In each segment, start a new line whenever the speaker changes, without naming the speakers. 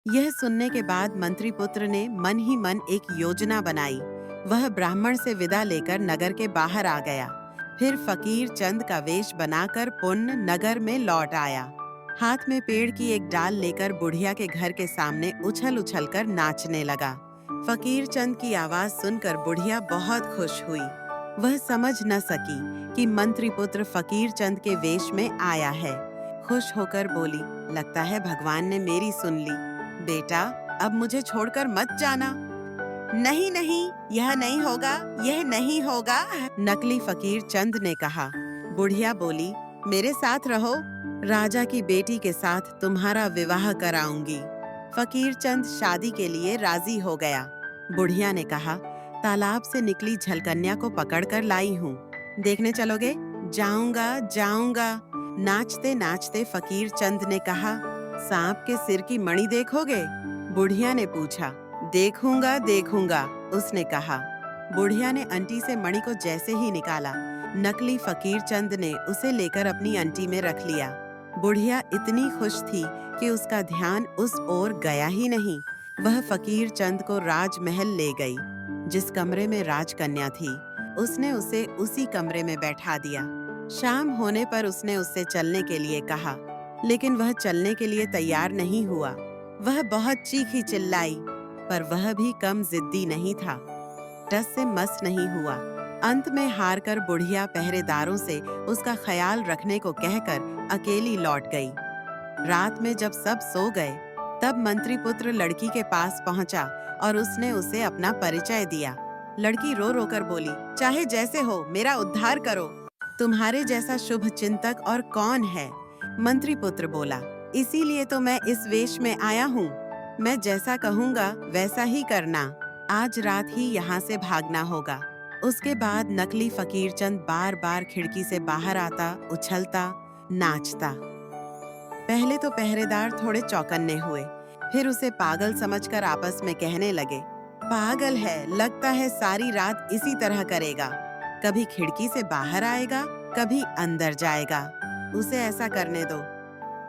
यह सुनने के बाद मंत्री पुत्र ने मन ही मन एक योजना बनाई। वह ब्राह्मण से विदा लेकर नगर के बाहर आ गया। फिर फकीर चंद का वेश बनाकर पुण्य नगर में लौट आया। हाथ में पेड़ की एक डाल लेकर बुढ़िया के घर के सामने उछल उछल कर नाचने लगा। फकीर चंद की आवाज सुनकर बुढ़िया बहुत खुश हुई। वह समझ न सकी कि मंत्री पुत्र फकीर चंद के वेश में आया है। खुश होकर बोली, लगता है भगवान ने मेरी सुन ली। बेटा, अब मुझे छोड़कर मत जाना। नहीं नहीं, यह नहीं होगा, यह नहीं होगा, नकली फकीर चंद ने कहा। बुढ़िया बोली, मेरे साथ रहो, राजा की बेटी के साथ तुम्हारा विवाह कराऊंगी। फकीर चंद शादी के लिए राजी हो गया। बुढ़िया ने कहा, तालाब से निकली झलकन्या को पकड़कर लाई हूँ, देखने चलोगे? जाऊंगा जाऊंगा, नाचते नाचते फकीर चंद ने कहा। सांप के सिर की मणि देखोगे? बुढ़िया ने पूछा। देखूंगा देखूंगा, उसने कहा। बुढ़िया ने अंटी से मणि को जैसे ही निकाला, नकली फकीर चंद ने उसे लेकर अपनी अंटी में रख लिया। बुढ़िया इतनी खुश थी कि उसका ध्यान उस ओर गया ही नहीं। वह फकीर चंद को राजमहल ले गई। जिस कमरे में राजकन्या थी, उसने उसे उसी कमरे में बैठा दिया। शाम होने पर उसने उससे चलने के लिए कहा, लेकिन वह चलने के लिए तैयार नहीं हुआ। वह बहुत चीखी चिल्लाई, पर वह भी कम जिद्दी नहीं था। टस से मस नहीं हुआ। अंत में हार कर बुढ़िया पहरेदारों से उसका ख्याल रखने को कहकर अकेली लौट गई। रात में जब सब सो गए, तब मंत्री पुत्र लड़की के पास पहुंचा और उसने उसे अपना परिचय दिया। लड़की रो रो कर बोली, चाहे जैसे हो, मेरा उद्धार करो। तुम्हारे जैसा शुभ चिंतक और कौन है? मंत्री पुत्र बोला, इसीलिए तो मैं इस वेश में आया हूँ। मैं जैसा कहूँगा वैसा ही करना। आज रात ही यहाँ से भागना होगा। उसके बाद नकली फकीर चंद बार बार खिड़की से बाहर आता, उछलता, नाचता। पहले तो पहरेदार थोड़े चौकन्ने हुए, फिर उसे पागल समझकर आपस में कहने लगे, पागल है, लगता है सारी रात इसी तरह करेगा। कभी खिड़की से बाहर आएगा, कभी अंदर जाएगा। उसे ऐसा करने दो,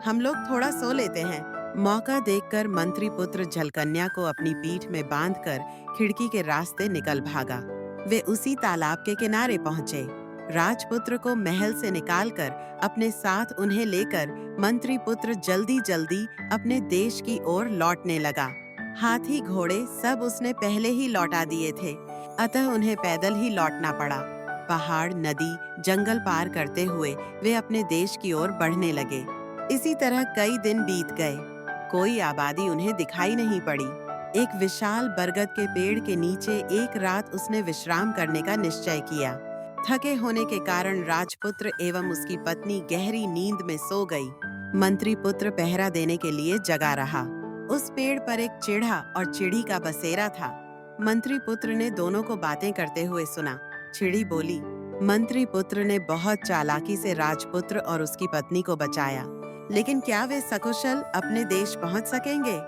हम लोग थोड़ा सो लेते हैं। मौका देखकर मंत्री पुत्र झलकन्या को अपनी पीठ में बांधकर खिड़की के रास्ते निकल भागा। वे उसी तालाब के किनारे पहुंचे। राजपुत्र को महल से निकालकर अपने साथ उन्हें लेकर मंत्री पुत्र जल्दी जल्दी अपने देश की ओर लौटने लगा। हाथी घोड़े सब उसने पहले ही लौटा दिए थे, अतः उन्हें पैदल ही लौटना पड़ा। पहाड़, नदी, जंगल पार करते हुए वे अपने देश की ओर बढ़ने लगे। इसी तरह कई दिन बीत गए। कोई आबादी उन्हें दिखाई नहीं पड़ी। एक विशाल बरगद के पेड़ के नीचे एक रात उसने विश्राम करने का निश्चय किया। थके होने के कारण राजपुत्र एवं उसकी पत्नी गहरी नींद में सो गई। मंत्री पुत्र पहरा देने के लिए जगा रहा। उस पेड़ पर एक चिढ़ा और चिड़ी का बसेरा था। मंत्री पुत्र ने दोनों को बातें करते हुए सुना। चिड़ी बोली, मंत्री पुत्र ने बहुत चालाकी से राजपुत्र और उसकी पत्नी को बचाया, लेकिन क्या वे सकुशल अपने देश पहुंच सकेंगे?